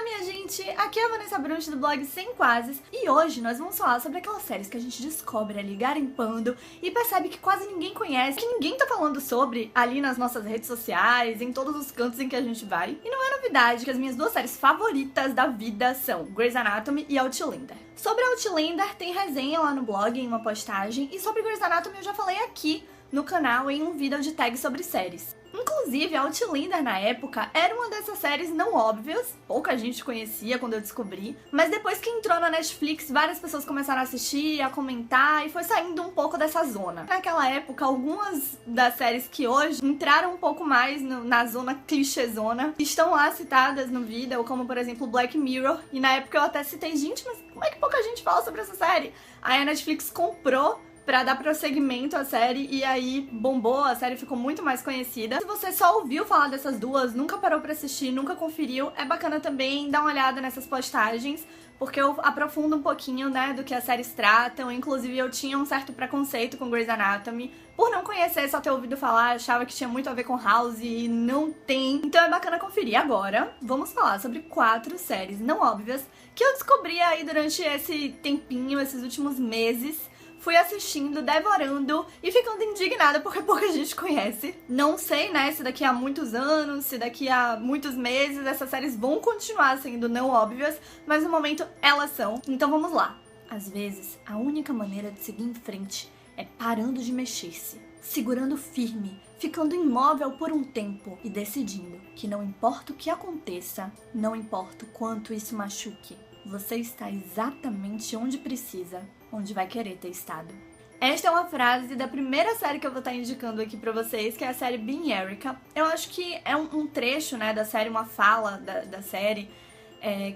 minha gente! Aqui é a Vanessa Brunch do blog Sem Quases e hoje nós vamos falar sobre aquelas séries que a gente descobre ali garimpando e percebe que quase ninguém conhece, que ninguém tá falando sobre ali nas nossas redes sociais, em todos os cantos em que a gente vai. E não é novidade que as minhas duas séries favoritas da vida são Grey's Anatomy e Outlander. Sobre Outlander tem resenha lá no blog, em uma postagem, e sobre Grey's Anatomy eu já falei aqui no canal em um vídeo de tag sobre séries. Inclusive, Outlander na época era uma dessas séries não óbvias, pouca gente conhecia quando eu descobri, mas depois que entrou na Netflix, várias pessoas começaram a assistir, a comentar e foi saindo um pouco dessa zona. Naquela época, algumas das séries que hoje entraram um pouco mais na zona clichêzona estão lá citadas no vídeo, como por exemplo Black Mirror, e na época eu até citei, gente, mas como é que pouca gente fala sobre essa série? Aí a Netflix comprou pra dar prosseguimento à série e aí bombou, a série ficou muito mais conhecida. Se você só ouviu falar dessas duas, nunca parou pra assistir, nunca conferiu, é bacana também dar uma olhada nessas postagens, porque eu aprofundo um pouquinho, né, do que as séries tratam. Inclusive eu tinha um certo preconceito com Grey's Anatomy, por não conhecer, só ter ouvido falar, achava que tinha muito a ver com House e não tem. Então é bacana conferir. Agora, vamos falar sobre 4 séries não óbvias que eu descobri aí durante esse tempinho, esses últimos meses. Fui assistindo, devorando e ficando indignada porque pouca gente conhece. Não sei, né, se daqui a muitos anos, se daqui a muitos meses essas séries vão continuar sendo não óbvias, mas no momento elas são. Então vamos lá. Às vezes, a única maneira de seguir em frente é parando de mexer-se, segurando firme, ficando imóvel por um tempo e decidindo que não importa o que aconteça, não importa o quanto isso machuque, você está exatamente onde precisa, onde vai querer ter estado. Esta é uma frase da primeira série que eu vou estar indicando aqui pra vocês, que é a série Being Erica. Eu acho que é um trecho, né, da série, uma fala da série,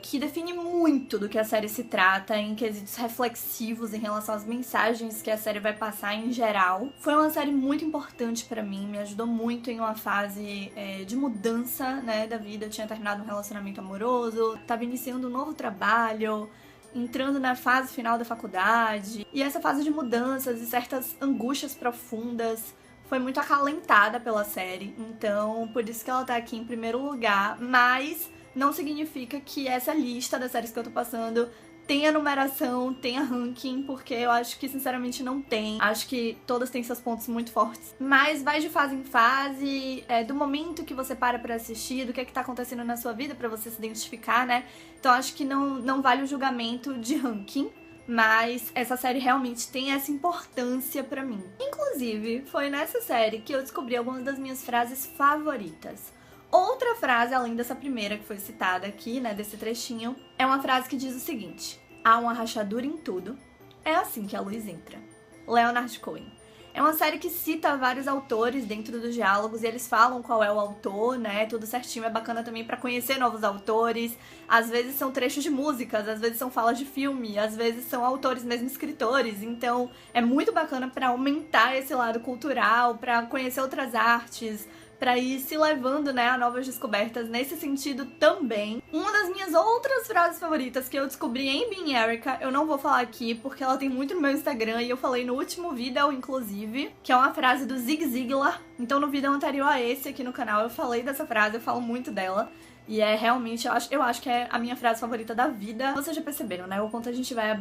que define muito do que a série se trata em quesitos reflexivos em relação às mensagens que a série vai passar em geral. Foi uma série muito importante pra mim, me ajudou muito em uma fase de mudança, né, da vida. Eu tinha terminado um relacionamento amoroso, tava iniciando um novo trabalho, entrando na fase final da faculdade, e essa fase de mudanças e certas angústias profundas foi muito acalentada pela série, então por isso que ela tá aqui em primeiro lugar, mas não significa que essa lista das séries que eu tô passando tenha numeração, tenha ranking, porque eu acho que sinceramente não tem. Acho que todas têm seus pontos muito fortes. Mas vai de fase em fase, do momento que você para pra assistir, do que é que tá acontecendo na sua vida pra você se identificar, né? Então acho que não vale o julgamento de ranking, mas essa série realmente tem essa importância pra mim. Inclusive, foi nessa série que eu descobri algumas das minhas frases favoritas. Outra frase, além dessa primeira que foi citada aqui, né, desse trechinho, é uma frase que diz o seguinte: há uma rachadura em tudo, é assim que a luz entra. Leonard Cohen. É uma série que cita vários autores dentro dos diálogos e eles falam qual é o autor, né, tudo certinho. É bacana também pra conhecer novos autores. Às vezes são trechos de músicas, às vezes são falas de filme, às vezes são autores mesmo escritores. Então é muito bacana pra aumentar esse lado cultural, pra conhecer outras artes, pra ir se levando, né, a novas descobertas nesse sentido também. Uma das minhas outras frases favoritas que eu descobri em Being Erica, eu não vou falar aqui porque ela tem muito no meu Instagram e eu falei no último vídeo, inclusive, que é uma frase do Zig Ziglar. Então no vídeo anterior a esse aqui no canal eu falei dessa frase, eu falo muito dela. E é realmente, eu acho que é a minha frase favorita da vida. Vocês já perceberam, né, o quanto a gente vai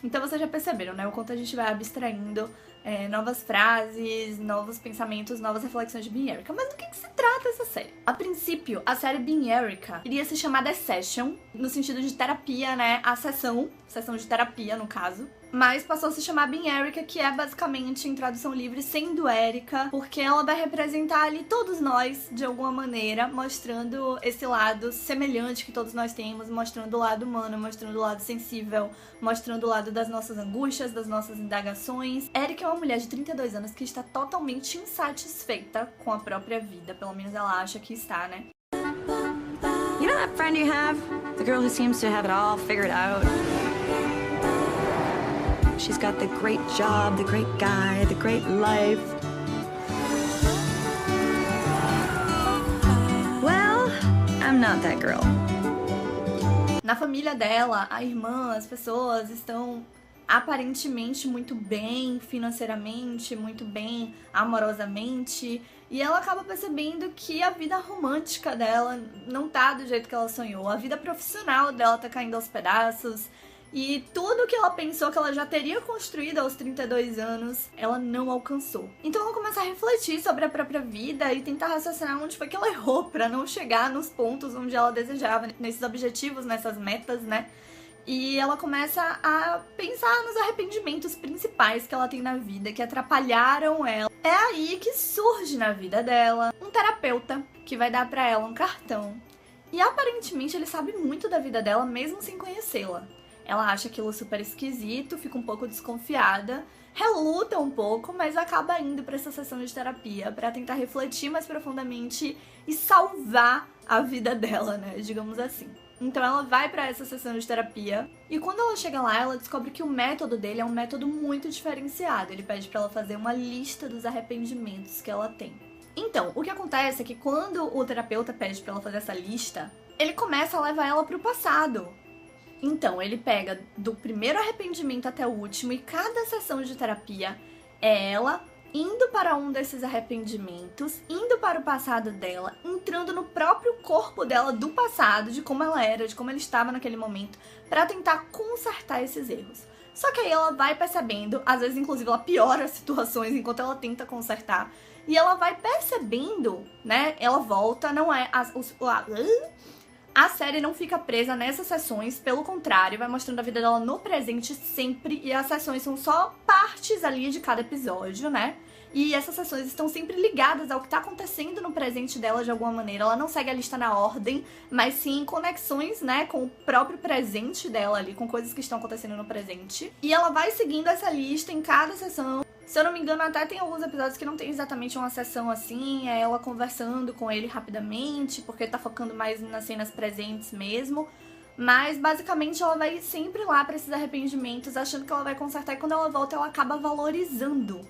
Então vocês já perceberam, né, o quanto a gente vai abstraindo novas frases, novos pensamentos, novas reflexões de Being Erica. Mas do que se trata essa série? A princípio, a série Being Erica iria se chamar The Session, no sentido de terapia, né, a sessão de terapia, no caso. Mas passou a se chamar Being Erica, que é basicamente, em tradução livre, sendo Erica, porque ela vai representar ali todos nós, de alguma maneira, mostrando esse lado semelhante que todos nós temos, mostrando o lado humano, mostrando o lado sensível, mostrando o lado das nossas angústias, das nossas indagações. Erica é uma mulher de 32 anos que está totalmente insatisfeita com a própria vida, pelo menos ela acha que está, né? You know that friend you have? The girl who seems to have it all figured out. She's got the great job, the great guy, the great life. Well, I'm not that girl. Na família dela, a irmã, as pessoas estão aparentemente muito bem financeiramente, muito bem amorosamente, e ela acaba percebendo que a vida romântica dela não tá do jeito que ela sonhou, a vida profissional dela tá caindo aos pedaços, e tudo que ela pensou que ela já teria construído aos 32 anos, ela não alcançou. Então ela começa a refletir sobre a própria vida e tentar raciocinar onde foi que ela errou pra não chegar nos pontos onde ela desejava, nesses objetivos, nessas metas, né? E ela começa a pensar nos arrependimentos principais que ela tem na vida, que atrapalharam ela. É aí que surge na vida dela um terapeuta que vai dar pra ela um cartão. E aparentemente ele sabe muito da vida dela, mesmo sem conhecê-la. Ela acha aquilo super esquisito, fica um pouco desconfiada, reluta um pouco, mas acaba indo pra essa sessão de terapia pra tentar refletir mais profundamente e salvar a vida dela, né? Digamos assim. Então ela vai pra essa sessão de terapia e quando ela chega lá, ela descobre que o método dele é um método muito diferenciado. Ele pede pra ela fazer uma lista dos arrependimentos que ela tem. Então, o que acontece é que quando o terapeuta pede pra ela fazer essa lista, ele começa a levar ela pro passado. Então, ele pega do primeiro arrependimento até o último e cada sessão de terapia é ela indo para um desses arrependimentos, indo para o passado dela, entrando no próprio corpo dela do passado, de como ela era, de como ela estava naquele momento, para tentar consertar esses erros. Só que aí ela vai percebendo, às vezes inclusive ela piora as situações enquanto ela tenta consertar, e ela vai percebendo, né, ela volta, não é... A série não fica presa nessas sessões, pelo contrário, vai mostrando a vida dela no presente sempre, e as sessões são só partes ali de cada episódio, né? E essas sessões estão sempre ligadas ao que tá acontecendo no presente dela de alguma maneira. Ela não segue a lista na ordem, mas sim conexões, né, com o próprio presente dela ali, com coisas que estão acontecendo no presente. E ela vai seguindo essa lista em cada sessão. Se eu não me engano, até tem alguns episódios que não tem exatamente uma sessão assim, é ela conversando com ele rapidamente, porque tá focando mais nas cenas presentes mesmo. Mas, basicamente, ela vai sempre lá pra esses arrependimentos, achando que ela vai consertar, e quando ela volta, ela acaba valorizando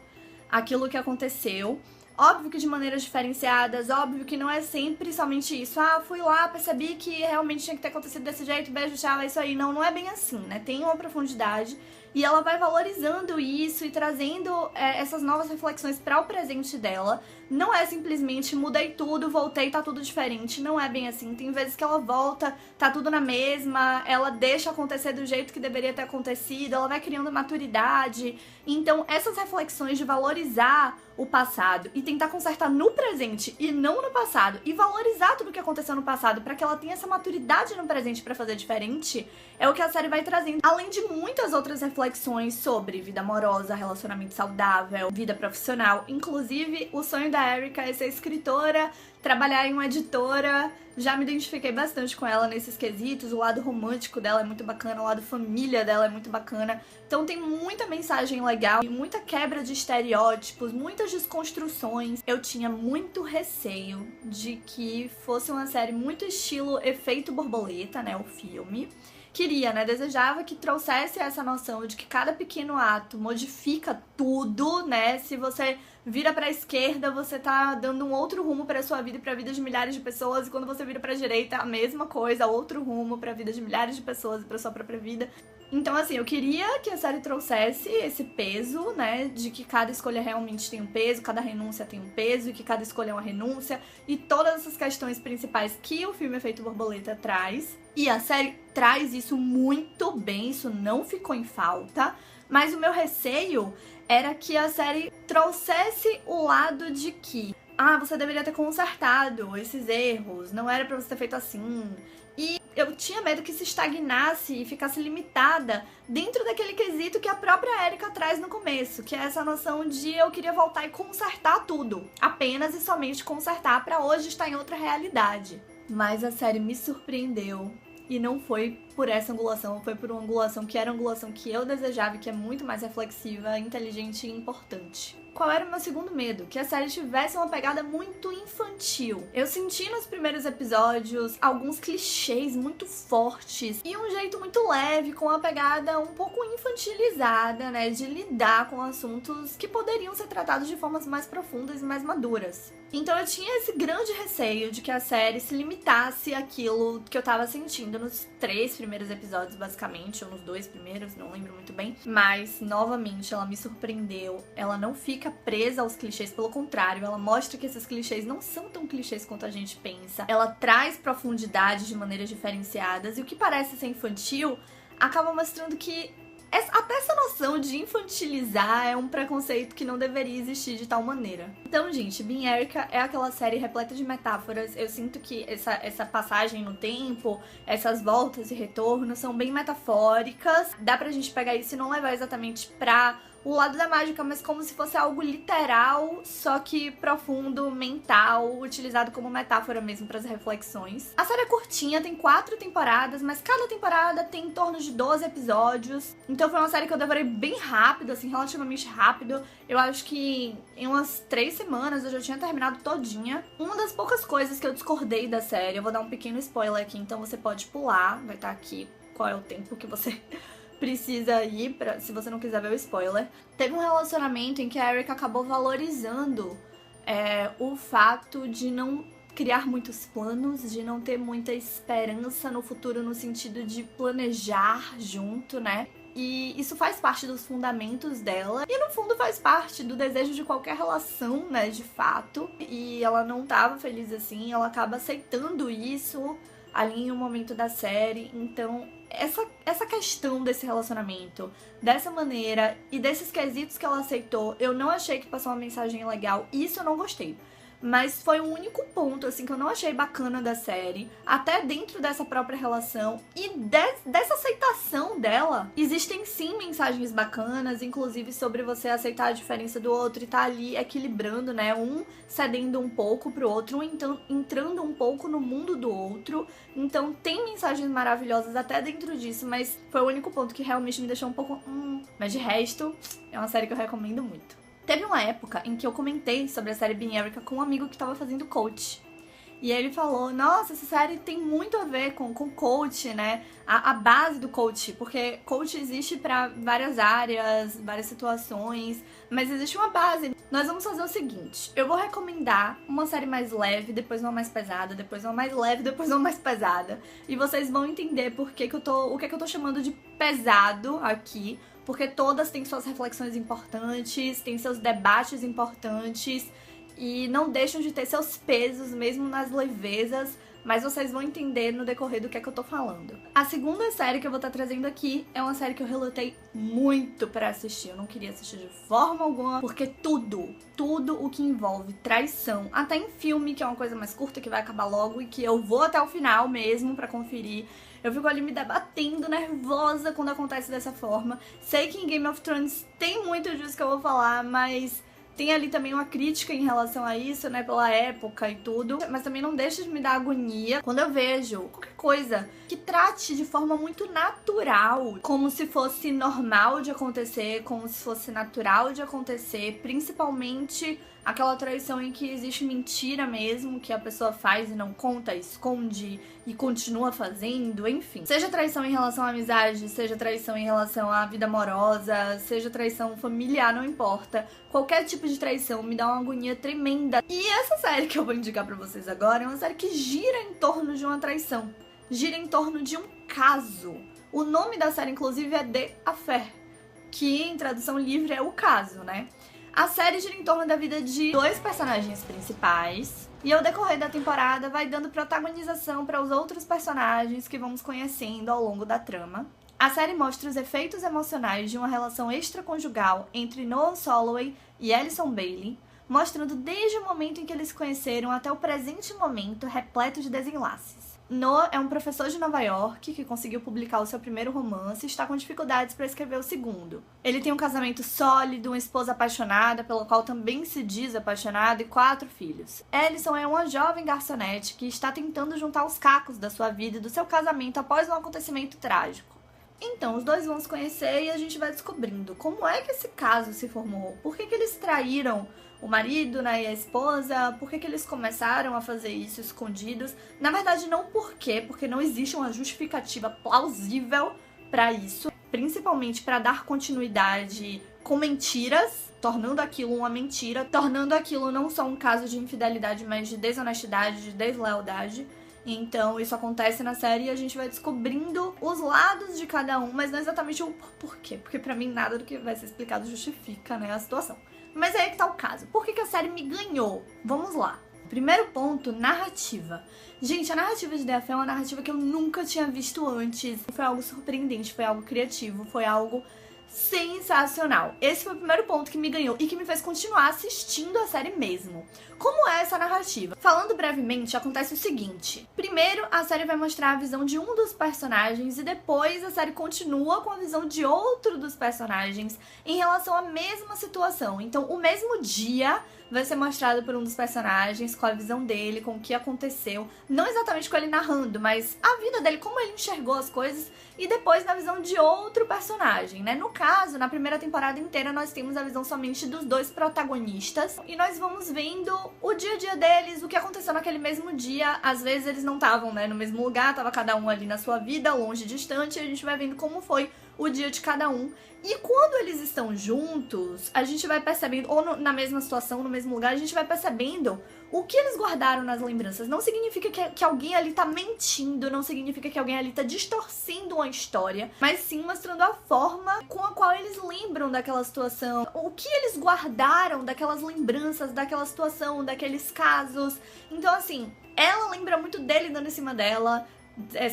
aquilo que aconteceu. Óbvio que de maneiras diferenciadas, óbvio que não é sempre somente isso. Ah, fui lá, percebi que realmente tinha que ter acontecido desse jeito, beijo, tchau, é isso aí. Não, não é bem assim, né? Tem uma profundidade. E ela vai valorizando isso e trazendo essas novas reflexões para o presente dela. Não é simplesmente mudei tudo, voltei, tá tudo diferente. Não é bem assim. Tem vezes que ela volta, tá tudo na mesma, ela deixa acontecer do jeito que deveria ter acontecido, ela vai criando maturidade. Então, essas reflexões de valorizar o passado e tentar consertar no presente e não no passado, e valorizar tudo que aconteceu no passado para que ela tenha essa maturidade no presente para fazer diferente, é o que a série vai trazendo. Além de muitas outras reflexões sobre vida amorosa, relacionamento saudável, vida profissional. Inclusive, o sonho da Erika é ser escritora, trabalhar em uma editora. Já me identifiquei bastante com ela nesses quesitos. O lado romântico dela é muito bacana, o lado família dela é muito bacana. Então tem muita mensagem legal, muita quebra de estereótipos, muitas desconstruções. Eu tinha muito receio de que fosse uma série muito estilo Efeito Borboleta, né, o filme. Queria, né, desejava que trouxesse essa noção de que cada pequeno ato modifica tudo, né? Se você vira pra esquerda, você tá dando um outro rumo pra sua vida e pra vida de milhares de pessoas, e quando você vira pra direita, a mesma coisa, outro rumo pra vida de milhares de pessoas e pra sua própria vida. Então, assim, eu queria que a série trouxesse esse peso, né, de que cada escolha realmente tem um peso, cada renúncia tem um peso, e que cada escolha é uma renúncia, e todas essas questões principais que o filme Efeito Borboleta traz. E a série traz isso muito bem, isso não ficou em falta, mas o meu receio era que a série trouxesse o lado de que, você deveria ter consertado esses erros, não era pra você ter feito assim. E eu tinha medo que se estagnasse e ficasse limitada dentro daquele quesito que a própria Erika traz no começo, que é essa noção de eu queria voltar e consertar tudo, apenas e somente consertar pra hoje estar em outra realidade. Mas a série me surpreendeu. E não foi por essa angulação, foi por uma angulação que era a angulação que eu desejava, que é muito mais reflexiva, inteligente e importante. qual era o meu segundo medo? Que a série tivesse uma pegada muito infantil. Eu senti nos primeiros episódios alguns clichês muito fortes e um jeito muito leve, com uma pegada um pouco infantilizada, né, de lidar com assuntos que poderiam ser tratados de formas mais profundas e mais maduras. Então eu tinha esse grande receio de que a série se limitasse àquilo que eu tava sentindo nos 3 primeiros episódios, basicamente, ou nos 2 primeiros, não lembro muito bem. Mas, novamente, ela me surpreendeu. Ela não fica presa aos clichês, pelo contrário, ela mostra que esses clichês não são tão clichês quanto a gente pensa. Ela traz profundidade de maneiras diferenciadas, e o que parece ser infantil acaba mostrando que até essa noção de infantilizar é um preconceito que não deveria existir de tal maneira. Então, gente, Being Erica é aquela série repleta de metáforas. Eu sinto que essa passagem no tempo, essas voltas e retornos são bem metafóricas. Dá pra gente pegar isso e não levar exatamente pra o lado da mágica, mas como se fosse algo literal, só que profundo, mental, utilizado como metáfora mesmo para as reflexões. A série é curtinha, tem 4 temporadas, mas cada temporada tem em torno de 12 episódios. Então foi uma série que eu devorei bem rápido, assim, relativamente rápido. Eu acho que em umas 3 semanas eu já tinha terminado todinha. Uma das poucas coisas que eu discordei da série, eu vou dar um pequeno spoiler aqui, então você pode pular, vai estar aqui qual é o tempo que você precisa ir, se você não quiser ver o spoiler. Teve um relacionamento em que a Erica acabou valorizando o fato de não criar muitos planos, de não ter muita esperança no futuro no sentido de planejar junto, né? E isso faz parte dos fundamentos dela. E no fundo faz parte do desejo de qualquer relação, né, de fato. E ela não tava feliz assim, ela acaba aceitando isso ali em um momento da série. Então essa questão desse relacionamento, dessa maneira e desses quesitos que ela aceitou, eu não achei que passou uma mensagem legal. Isso eu não gostei. Mas foi o único ponto, assim, que eu não achei bacana da série, até dentro dessa própria relação. E dessa aceitação dela, existem sim mensagens bacanas, inclusive sobre você aceitar a diferença do outro e tá ali equilibrando, né? Um cedendo um pouco pro outro, um então entrando um pouco no mundo do outro. Então tem mensagens maravilhosas até dentro disso, mas foi o único ponto que realmente me deixou um pouco... Mas de resto, é uma série que eu recomendo muito. Teve uma época em que eu comentei sobre a série Being Erica com um amigo que tava fazendo coach. E ele falou, nossa, essa série tem muito a ver com coach, né? A base do coach, porque coach existe pra várias áreas, várias situações, mas existe uma base. Nós vamos fazer o seguinte, eu vou recomendar uma série mais leve, depois uma mais pesada, depois uma mais leve, depois uma mais pesada. E vocês vão entender o que eu tô chamando de pesado aqui, porque todas têm suas reflexões importantes, têm seus debates importantes e não deixam de ter seus pesos, mesmo nas levezas, mas vocês vão entender no decorrer do que é que eu tô falando. A segunda série que eu vou estar trazendo aqui é uma série que eu relutei muito pra assistir. Eu não queria assistir de forma alguma, porque tudo o que envolve traição, até em filme, que é uma coisa mais curta, que vai acabar logo e que eu vou até o final mesmo pra conferir, eu fico ali me debatendo, nervosa quando acontece dessa forma. Sei que em Game of Thrones tem muito disso que eu vou falar, mas tem ali também uma crítica em relação a isso, né, pela época e tudo. Mas também não deixa de me dar agonia quando eu vejo qualquer coisa que trate de forma muito natural, como se fosse normal de acontecer, como se fosse natural de acontecer, principalmente aquela traição em que existe mentira mesmo, que a pessoa faz e não conta, esconde e continua fazendo, enfim. Seja traição em relação à amizade, seja traição em relação à vida amorosa, seja traição familiar, não importa. Qualquer tipo de traição me dá uma agonia tremenda. E essa série que eu vou indicar pra vocês agora é uma série que gira em torno de uma traição. Gira em torno de um caso. O nome da série, inclusive, é The Affair, que em tradução livre é o caso, né? A série gira em torno da vida de 2 personagens principais e ao decorrer da temporada vai dando protagonização para os outros personagens que vamos conhecendo ao longo da trama. A série mostra os efeitos emocionais de uma relação extraconjugal entre Noah Soloway e Alison Bailey, mostrando desde o momento em que eles se conheceram até o presente momento repleto de desenlaces. Noah é um professor de Nova York que conseguiu publicar o seu primeiro romance e está com dificuldades para escrever o segundo. Ele tem um casamento sólido, uma esposa apaixonada, pelo qual também se diz apaixonado, e 4 filhos. Alison é uma jovem garçonete que está tentando juntar os cacos da sua vida e do seu casamento após um acontecimento trágico. Então, os dois vão se conhecer e a gente vai descobrindo como é que esse caso se formou, por que eles traíram o marido, né, e a esposa, por que eles começaram a fazer isso escondidos. Na verdade, não porque não existe uma justificativa plausível pra isso, principalmente pra dar continuidade com mentiras, tornando aquilo uma mentira, tornando aquilo não só um caso de infidelidade, mas de desonestidade, de deslealdade. Então isso acontece na série e a gente vai descobrindo os lados de cada um, mas não exatamente o porquê, porque pra mim nada do que vai ser explicado justifica, né, a situação. Mas aí é que tá o caso. Por que a série me ganhou? Vamos lá. Primeiro ponto, narrativa. Gente, a narrativa de The Affair é uma narrativa que eu nunca tinha visto antes. Foi algo surpreendente, foi algo criativo, foi algo sensacional. Esse foi o primeiro ponto que me ganhou e que me fez continuar assistindo a série mesmo. Como é essa narrativa? Falando brevemente, acontece o seguinte. Primeiro, a série vai mostrar a visão de um dos personagens e depois a série continua com a visão de outro dos personagens em relação à mesma situação. Então, o mesmo dia vai ser mostrado por um dos personagens, com a visão dele, com o que aconteceu. Não exatamente com ele narrando, mas a vida dele, como ele enxergou as coisas, e depois na visão de outro personagem, né? No caso, na primeira temporada inteira, nós temos a visão somente dos dois protagonistas, e nós vamos vendo o dia a dia deles, o que aconteceu naquele mesmo dia. Às vezes eles não estavam, né, no mesmo lugar, tava cada um ali na sua vida, longe, distante, e a gente vai vendo como foi o dia de cada um. E quando eles estão juntos, a gente vai percebendo, ou na mesma situação, no mesmo lugar, a gente vai percebendo o que eles guardaram nas lembranças. Não significa que alguém ali tá mentindo, não significa que alguém ali tá distorcendo uma história, mas sim mostrando a forma com a qual eles lembram daquela situação, o que eles guardaram daquelas lembranças, daquela situação, daqueles casos. Então, assim, ela lembra muito dele dando em cima dela,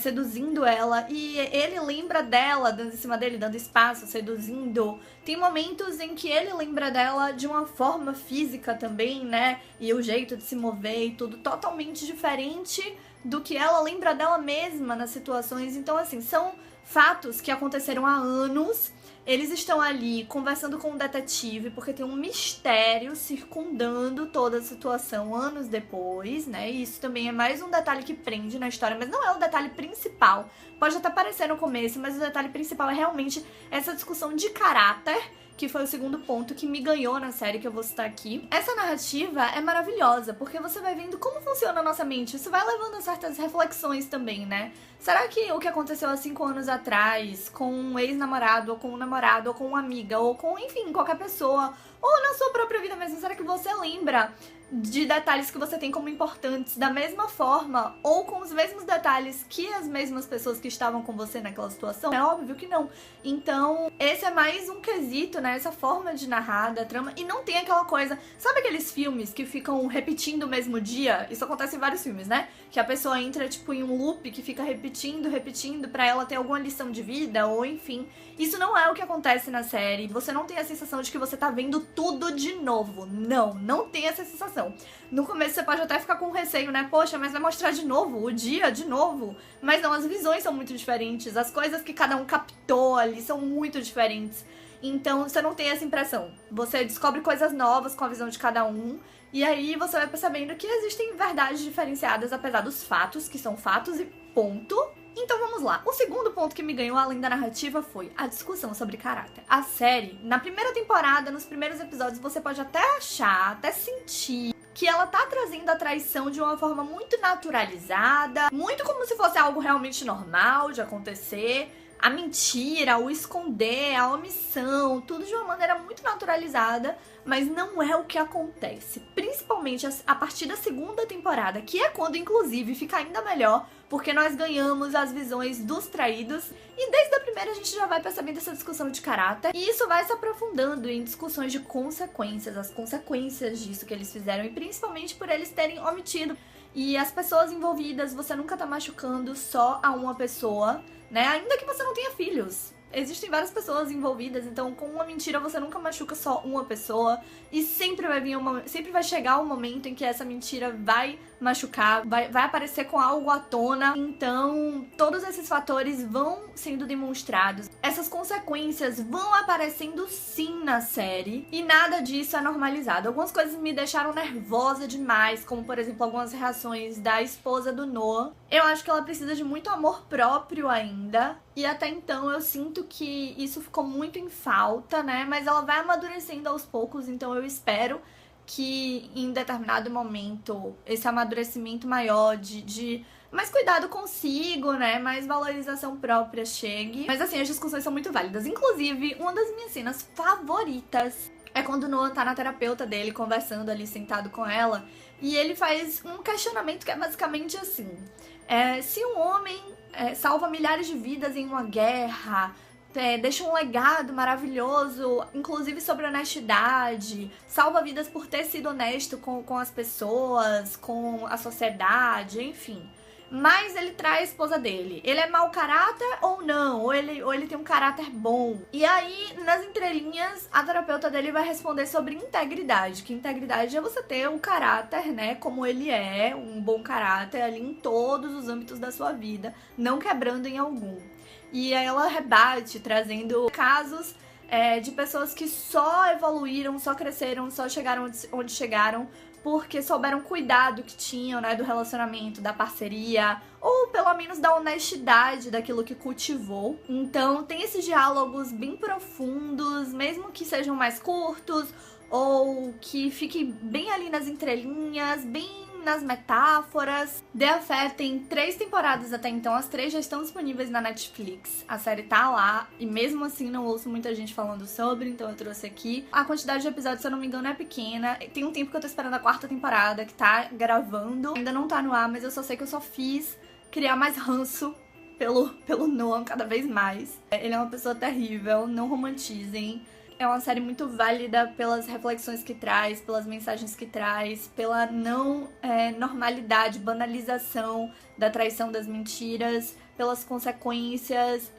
seduzindo ela, e ele lembra dela dando em cima dele, dando espaço, seduzindo. Tem momentos em que ele lembra dela de uma forma física também, né, e o jeito de se mover e tudo totalmente diferente do que ela lembra dela mesma nas situações. Então, assim, são fatos que aconteceram há anos. Eles estão ali conversando com o detetive porque tem um mistério circundando toda a situação anos depois, né? E isso também é mais um detalhe que prende na história, mas não é o detalhe principal. Pode até parecer no começo, mas o detalhe principal é realmente essa discussão de caráter, que foi o segundo ponto que me ganhou na série, que eu vou citar aqui. Essa narrativa é maravilhosa, porque você vai vendo como funciona a nossa mente. Isso vai levando a certas reflexões também, né? Será que o que aconteceu há 5 anos atrás com um ex-namorado, ou com um namorado, ou com uma amiga, ou com, enfim, qualquer pessoa, ou na sua própria vida mesmo, será que você lembra de detalhes que você tem como importantes da mesma forma, ou com os mesmos detalhes que as mesmas pessoas que estavam com você naquela situação? É óbvio que não. Então, esse é mais um quesito, né? Essa forma de narrar da trama. E não tem aquela coisa... Sabe aqueles filmes que ficam repetindo o mesmo dia? Isso acontece em vários filmes, né? Que a pessoa entra, tipo, em um loop que fica repetindo pra ela ter alguma lição de vida, ou enfim. Isso não é o que acontece na série. Você não tem a sensação de que você tá vendo tudo de novo. Não, não tem essa sensação. No começo você pode até ficar com receio, né? Poxa, mas vai mostrar de novo, o dia de novo. Mas não, as visões são muito diferentes. As coisas que cada um captou ali são muito diferentes. Então você não tem essa impressão. Você descobre coisas novas com a visão de cada um. E aí você vai percebendo que existem verdades diferenciadas, apesar dos fatos, que são fatos e ponto. Então vamos lá. O segundo ponto que me ganhou além da narrativa foi a discussão sobre caráter. A série, na primeira temporada, nos primeiros episódios, você pode até achar, até sentir que ela tá trazendo a traição de uma forma muito naturalizada, muito como se fosse algo realmente normal de acontecer. A mentira, o esconder, a omissão, tudo de uma maneira muito naturalizada, mas não é o que acontece. Principalmente a partir da segunda temporada, que é quando, inclusive, fica ainda melhor, porque nós ganhamos as visões dos traídos. E desde a primeira a gente já vai percebendo essa discussão de caráter. E isso vai se aprofundando em discussões de consequências, as consequências disso que eles fizeram. E principalmente por eles terem omitido. E as pessoas envolvidas, você nunca tá machucando só a uma pessoa, né? Ainda que você não tenha filhos. Existem várias pessoas envolvidas, então com uma mentira você nunca machuca só uma pessoa. E sempre vai chegar um momento em que essa mentira vai machucar, vai aparecer com algo à tona. Então, todos esses fatores vão sendo demonstrados. Essas consequências vão aparecendo sim na série e nada disso é normalizado. Algumas coisas me deixaram nervosa demais, como por exemplo algumas reações da esposa do Noah. Eu acho que ela precisa de muito amor próprio ainda. E até então eu sinto que isso ficou muito em falta, né? Mas ela vai amadurecendo aos poucos, então eu espero que em determinado momento esse amadurecimento maior de mais cuidado consigo, né? Mais valorização própria chegue. Mas assim, as discussões são muito válidas. Inclusive, uma das minhas cenas favoritas é quando o Noah tá na terapeuta dele, conversando ali, sentado com ela. E ele faz um questionamento que é basicamente assim: se um homem salva milhares de vidas em uma guerra, deixa um legado maravilhoso, inclusive sobre honestidade, salva vidas por ter sido honesto com as pessoas, com a sociedade, enfim. Mas ele trai a esposa dele. Ele é mau caráter ou não? Ou ele tem um caráter bom? E aí, nas entrelinhas, a terapeuta dele vai responder sobre integridade. Que integridade é você ter um caráter, né? Como ele é, um bom caráter ali em todos os âmbitos da sua vida, não quebrando em algum. E aí ela rebate, trazendo casos de pessoas que só evoluíram, só cresceram, só chegaram onde chegaram porque souberam cuidar do que tinham, né, do relacionamento, da parceria, ou pelo menos da honestidade daquilo que cultivou. Então tem esses diálogos bem profundos, mesmo que sejam mais curtos, ou que fiquem bem ali nas entrelinhas, bem nas metáforas. The Affair tem 3 temporadas até então, as 3 já estão disponíveis na Netflix. A série tá lá e mesmo assim não ouço muita gente falando sobre, então eu trouxe aqui. A quantidade de episódios, se eu não me engano, é pequena. Tem um tempo que eu tô esperando a 4ª temporada, que tá gravando. Ainda não tá no ar, mas eu só sei que eu só fiz criar mais ranço pelo Noah cada vez mais. Ele é uma pessoa terrível, não romantizem. É uma série muito válida pelas reflexões que traz, pelas mensagens que traz, pela não normalidade, banalização da traição, das mentiras, pelas consequências.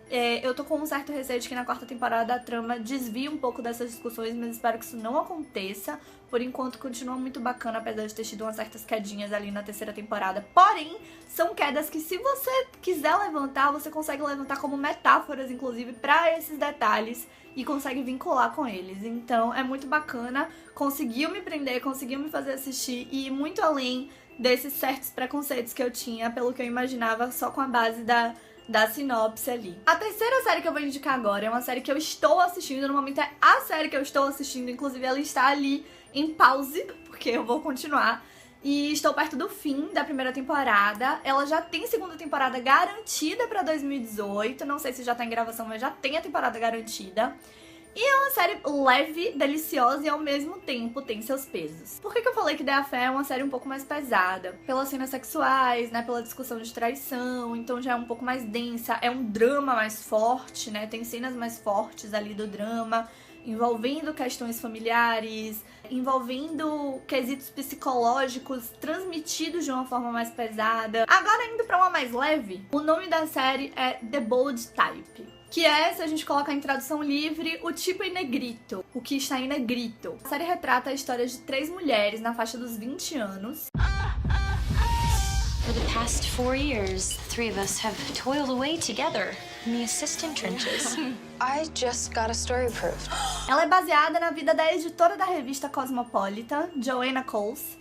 Eu tô com um certo receio de que na 4ª temporada a trama desvie um pouco dessas discussões, mas espero que isso não aconteça. Por enquanto continua muito bacana, apesar de ter tido umas certas quedinhas ali na 3ª temporada. Porém, são quedas que se você quiser levantar, você consegue levantar como metáforas, inclusive, pra esses detalhes e consegue vincular com eles. Então é muito bacana, conseguiu me prender, conseguiu me fazer assistir e ir muito além desses certos preconceitos que eu tinha, pelo que eu imaginava só com a base da sinopse ali. A 3ª série que eu vou indicar agora é uma série que eu estou assistindo, no momento é a série que eu estou assistindo, inclusive ela está ali em pause, porque eu vou continuar. E estou perto do fim da 1ª temporada. Ela já tem 2ª temporada garantida pra 2018. Não sei se já tá em gravação, mas já tem a temporada garantida. E é uma série leve, deliciosa e ao mesmo tempo tem seus pesos. Por que eu falei que The Affair é uma série um pouco mais pesada? Pelas cenas sexuais, né? Pela discussão de traição, então já é um pouco mais densa. É um drama mais forte, né? Tem cenas mais fortes ali do drama, envolvendo questões familiares, envolvendo quesitos psicológicos transmitidos de uma forma mais pesada. Agora, indo pra uma mais leve, o nome da série é The Bold Type, que é, se a gente colocar em tradução livre, o tipo em negrito, o que está em negrito. A série retrata a história de 3 mulheres na faixa dos 20 anos. For the past 4 years, the 3 of us have toiled away together in the assistant trenches. I just got a story approved. Ela é baseada na vida da editora da revista Cosmopolitan, Joanna Coles,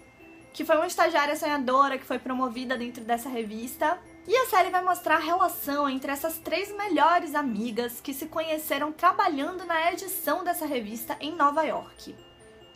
que foi uma estagiária sonhadora que foi promovida dentro dessa revista. E a série vai mostrar a relação entre essas 3 melhores amigas que se conheceram trabalhando na edição dessa revista em Nova York.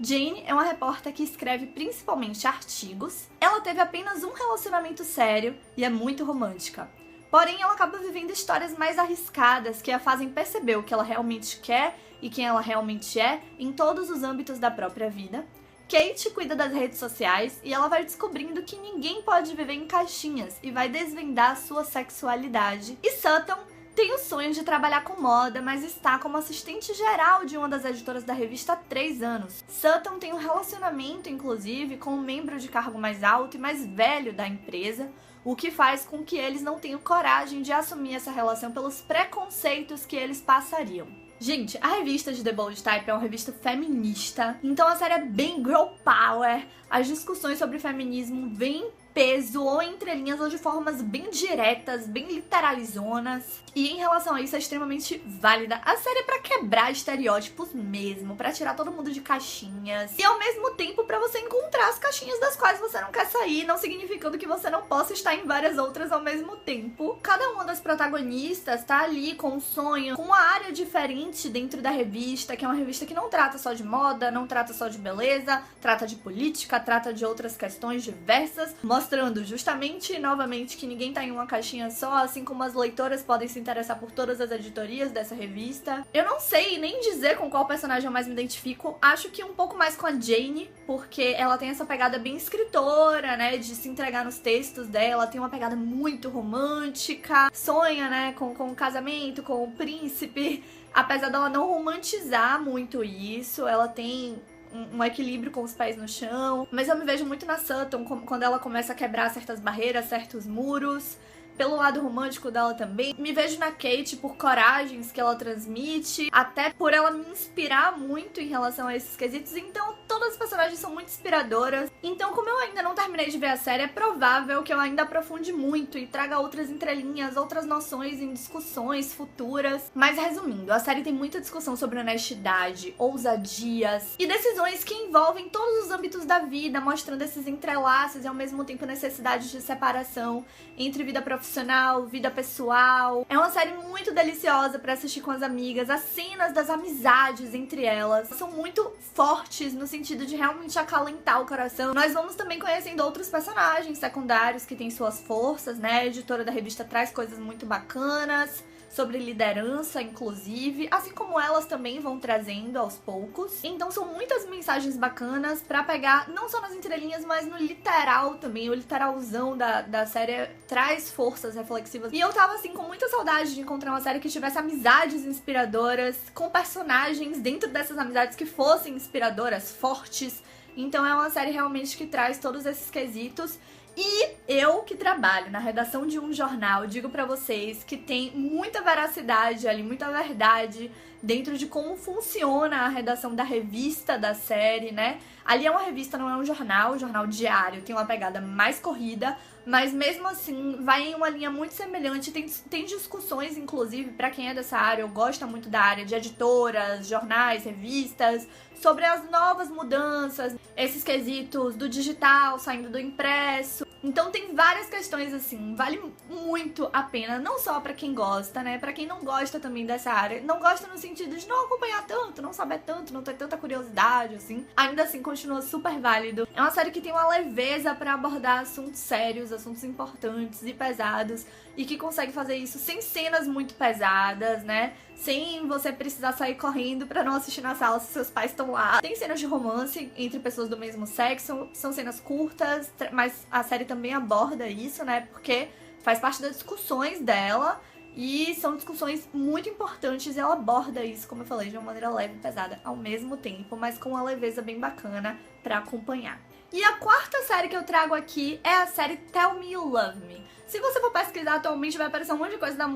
Jane é uma repórter que escreve principalmente artigos. Ela teve apenas um relacionamento sério e é muito romântica. Porém, ela acaba vivendo histórias mais arriscadas que a fazem perceber o que ela realmente quer e quem ela realmente é em todos os âmbitos da própria vida. Kate cuida das redes sociais e ela vai descobrindo que ninguém pode viver em caixinhas e vai desvendar a sua sexualidade. E Sutton tem o sonho de trabalhar com moda, mas está como assistente geral de uma das editoras da revista há 3 anos. Sutton tem um relacionamento, inclusive, com um membro de cargo mais alto e mais velho da empresa, o que faz com que eles não tenham coragem de assumir essa relação pelos preconceitos que eles passariam. Gente, a revista de The Bold Type é uma revista feminista, então a série é bem girl power, as discussões sobre feminismo vêm peso, ou em entrelinhas, ou de formas bem diretas, bem literalizonas. E em relação a isso, é extremamente válida. A série é pra quebrar estereótipos mesmo, pra tirar todo mundo de caixinhas. E ao mesmo tempo pra você encontrar as caixinhas das quais você não quer sair, não significando que você não possa estar em várias outras ao mesmo tempo. Cada uma das protagonistas tá ali com um sonho, com uma área diferente dentro da revista, que é uma revista que não trata só de moda, não trata só de beleza, trata de política, trata de outras questões diversas, mostrando justamente, novamente, que ninguém tá em uma caixinha só, assim como as leitoras podem se interessar por todas as editorias dessa revista. Eu não sei nem dizer com qual personagem eu mais me identifico, acho que um pouco mais com a Jane, porque ela tem essa pegada bem escritora, né, de se entregar nos textos dela, tem uma pegada muito romântica, sonha, né, com o casamento, com o príncipe, apesar dela não romantizar muito isso, ela tem um equilíbrio com os pés no chão, mas eu me vejo muito na Sutton quando ela começa a quebrar certas barreiras, certos muros. Pelo lado romântico dela também. Me vejo na Kate por coragens que ela transmite, até por ela me inspirar muito em relação a esses quesitos. Então, todas as personagens são muito inspiradoras. Então, como eu ainda não terminei de ver a série, é provável que eu ainda aprofunde muito e traga outras entrelinhas, outras noções em discussões futuras. Mas, resumindo, a série tem muita discussão sobre honestidade, ousadias e decisões que envolvem todos os âmbitos da vida, mostrando esses entrelaços e, ao mesmo tempo, necessidade de separação entre vida profissional, vida pessoal. É uma série muito deliciosa pra assistir com as amigas. As cenas das amizades entre elas são muito fortes no sentido de realmente acalentar o coração. Nós vamos também conhecendo outros personagens secundários que têm suas forças, né? A editora da revista traz coisas muito bacanas sobre liderança, inclusive, assim como elas também vão trazendo aos poucos. Então são muitas mensagens bacanas pra pegar, não só nas entrelinhas, mas no literal também. O literalzão da série traz forças reflexivas. E eu tava, assim, com muita saudade de encontrar uma série que tivesse amizades inspiradoras, com personagens dentro dessas amizades que fossem inspiradoras, fortes. Então é uma série realmente que traz todos esses quesitos. E eu, que trabalho na redação de um jornal, digo pra vocês que tem muita veracidade ali, muita verdade dentro de como funciona a redação da revista da série, né? Ali é uma revista, não é um jornal diário, tem uma pegada mais corrida, mas mesmo assim vai em uma linha muito semelhante, tem discussões, inclusive, pra quem é dessa área, ou gosta muito da área de editoras, jornais, revistas, sobre as novas mudanças, esses quesitos do digital saindo do impresso. Então tem várias questões assim, vale muito a pena, não só pra quem gosta, né, pra quem não gosta também dessa área, não gosta no sentido de não acompanhar tanto, não saber tanto, não ter tanta curiosidade, assim, ainda assim continua super válido. É uma série que tem uma leveza pra abordar assuntos sérios, assuntos importantes e pesados, e que consegue fazer isso sem cenas muito pesadas, né, sem você precisar sair correndo pra não assistir na sala se seus pais estão lá. Tem cenas de romance entre pessoas do mesmo sexo, são cenas curtas, mas a série também aborda isso, né, porque faz parte das discussões dela e são discussões muito importantes e ela aborda isso, como eu falei, de uma maneira leve e pesada ao mesmo tempo, mas com uma leveza bem bacana pra acompanhar. E a quarta série que eu trago aqui é a série Tell Me You Love Me. Se você for pesquisar atualmente, vai aparecer um monte de coisa da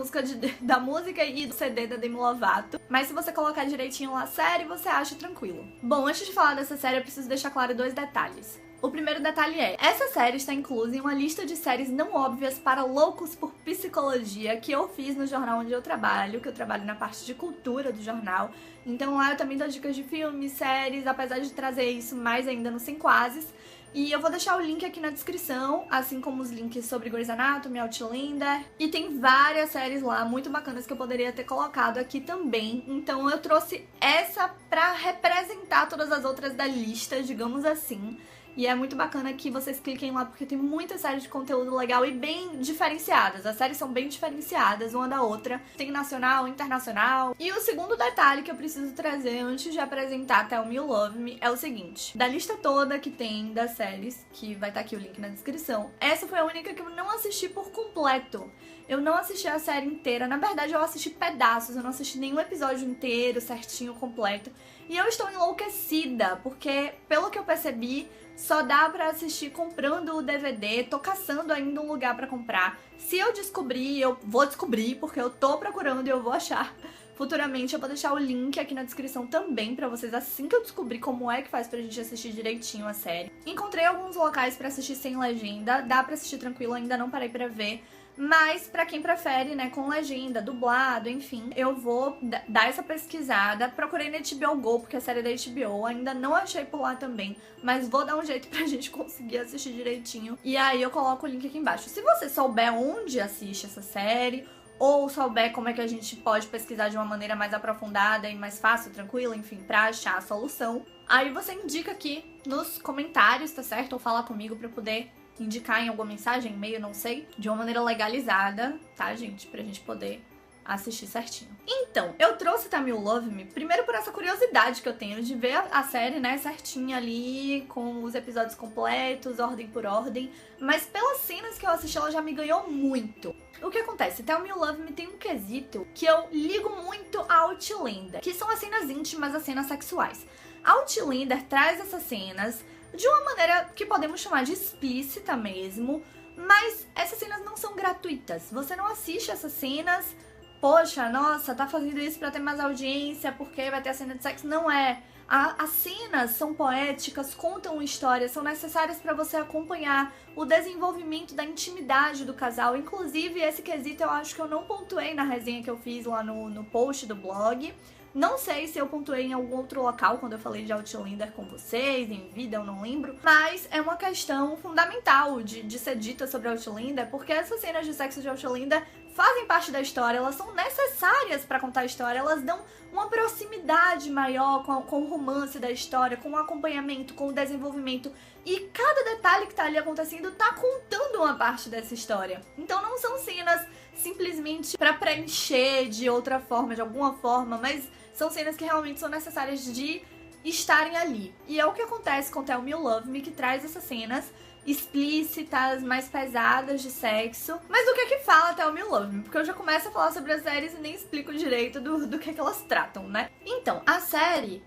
música e do CD da Demi Lovato. Mas se você colocar direitinho lá a série, você acha tranquilo. Bom, antes de falar dessa série, eu preciso deixar claro 2 detalhes. O primeiro detalhe é, essa série está inclusa em uma lista de séries não óbvias para loucos por psicologia que eu fiz no jornal onde eu trabalho, que eu trabalho na parte de cultura do jornal. Então lá eu também dou dicas de filmes, séries, apesar de trazer isso mais ainda no Sem Quases. E eu vou deixar o link aqui na descrição, assim como os links sobre Grey's Anatomy, Outlander. E tem várias séries lá muito bacanas que eu poderia ter colocado aqui também. Então eu trouxe essa pra representar todas as outras da lista, digamos assim. E é muito bacana que vocês cliquem lá, porque tem muita série de conteúdo legal e bem diferenciadas. As séries são bem diferenciadas uma da outra. Tem nacional, internacional. E o segundo detalhe que eu preciso trazer antes de apresentar Tell Me You Love Me é o seguinte. Da lista toda que tem das séries, que vai estar aqui o link na descrição, essa foi a única que eu não assisti por completo. Eu não assisti a série inteira. Na verdade, eu assisti pedaços. Eu não assisti nenhum episódio inteiro, certinho, completo. E eu estou enlouquecida, porque, pelo que eu percebi, só dá pra assistir comprando o DVD, tô caçando ainda um lugar pra comprar. Se eu descobrir, eu vou descobrir, porque eu tô procurando e eu vou achar. Futuramente eu vou deixar o link aqui na descrição também pra vocês, assim que eu descobrir como é que faz pra gente assistir direitinho a série. Encontrei alguns locais pra assistir sem legenda, dá pra assistir tranquilo, ainda não parei pra ver. Mas pra quem prefere, né, com legenda, dublado, enfim, eu vou dar essa pesquisada. Procurei na HBO Go, porque a série é da HBO, ainda não achei por lá também, mas vou dar um jeito pra gente conseguir assistir direitinho. E aí eu coloco o link aqui embaixo. Se você souber onde assiste essa série, ou souber como é que a gente pode pesquisar de uma maneira mais aprofundada e mais fácil, tranquila, enfim, pra achar a solução, aí você indica aqui nos comentários, tá certo? Ou fala comigo pra eu poder indicar em alguma mensagem, e-mail, não sei, de uma maneira legalizada, tá, gente? Pra gente poder assistir certinho. Então, eu trouxe Tamil Love Me, primeiro por essa curiosidade que eu tenho de ver a série, né, certinha ali, com os episódios completos, ordem por ordem, mas pelas cenas que eu assisti, ela já me ganhou muito. O que acontece? Tamil Love Me tem um quesito que eu ligo muito a Outlander, que são as cenas íntimas, as cenas sexuais. Outlander traz essas cenas de uma maneira que podemos chamar de explícita mesmo, mas essas cenas não são gratuitas. Você não assiste essas cenas, poxa, nossa, tá fazendo isso pra ter mais audiência, porque vai ter a cena de sexo. Não é. As cenas são poéticas, contam histórias, são necessárias pra você acompanhar o desenvolvimento da intimidade do casal. Inclusive, esse quesito eu acho que eu não pontuei na resenha que eu fiz lá no post do blog. Não sei se eu pontuei em algum outro local quando eu falei de Outlander com vocês, em vida, eu não lembro. Mas é uma questão fundamental de ser dita sobre Outlander, porque essas cenas de sexo de Outlander fazem parte da história, elas são necessárias pra contar a história, elas dão uma proximidade maior com o romance da história, com o acompanhamento, com o desenvolvimento. E cada detalhe que tá ali acontecendo tá contando uma parte dessa história. Então não são cenas simplesmente pra preencher de outra forma, de alguma forma, mas são cenas que realmente são necessárias de estarem ali. E é o que acontece com Tell Me You Love Me, que traz essas cenas explícitas, mais pesadas de sexo. Mas do que fala Tell Me You Love Me? Porque eu já começo a falar sobre as séries e nem explico direito do que elas tratam, né? Então, a série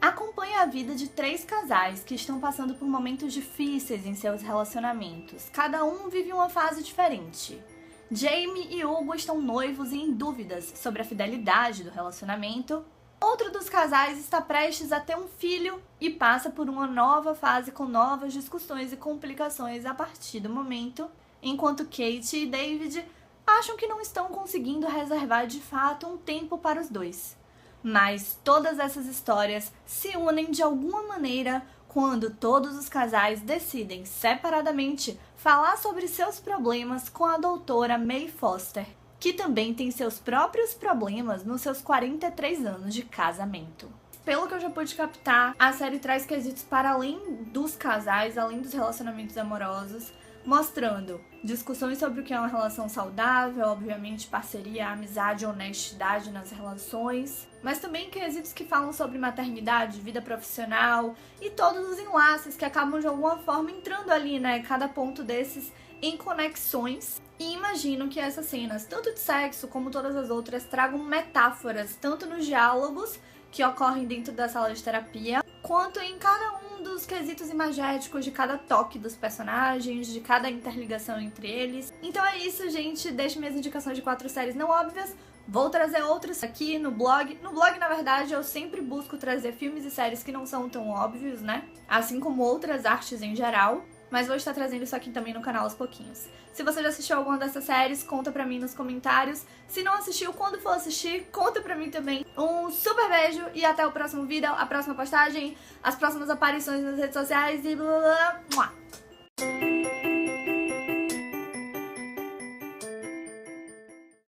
acompanha a vida de 3 casais que estão passando por momentos difíceis em seus relacionamentos. Cada um vive uma fase diferente. Jamie e Hugo estão noivos e em dúvidas sobre a fidelidade do relacionamento. Outro dos casais está prestes a ter um filho e passa por uma nova fase com novas discussões e complicações a partir do momento, enquanto Kate e David acham que não estão conseguindo reservar de fato um tempo para os dois. Mas todas essas histórias se unem de alguma maneira quando todos os casais decidem separadamente falar sobre seus problemas com a doutora May Foster, que também tem seus próprios problemas nos seus 43 anos de casamento. Pelo que eu já pude captar, a série traz quesitos para além dos casais, além dos relacionamentos amorosos, mostrando discussões sobre o que é uma relação saudável, obviamente parceria, amizade, honestidade nas relações, mas também quesitos que falam sobre maternidade, vida profissional e todos os enlaces que acabam de alguma forma entrando ali, né, cada ponto desses em conexões. E imagino que essas cenas, tanto de sexo como todas as outras, tragam metáforas tanto nos diálogos que ocorrem dentro da sala de terapia, quanto em cada um dos quesitos imagéticos de cada toque dos personagens, de cada interligação entre eles. Então é isso, gente. Deixo minhas indicações de 4 séries não óbvias. Vou trazer outros aqui no blog. No blog, na verdade, eu sempre busco trazer filmes e séries que não são tão óbvios, né? Assim como outras artes em geral. Mas vou estar trazendo isso aqui também no canal aos pouquinhos. Se você já assistiu alguma dessas séries, conta pra mim nos comentários. Se não assistiu, quando for assistir, conta pra mim também. Um super beijo e até o próximo vídeo, a próxima postagem, as próximas aparições nas redes sociais e blá blá blá.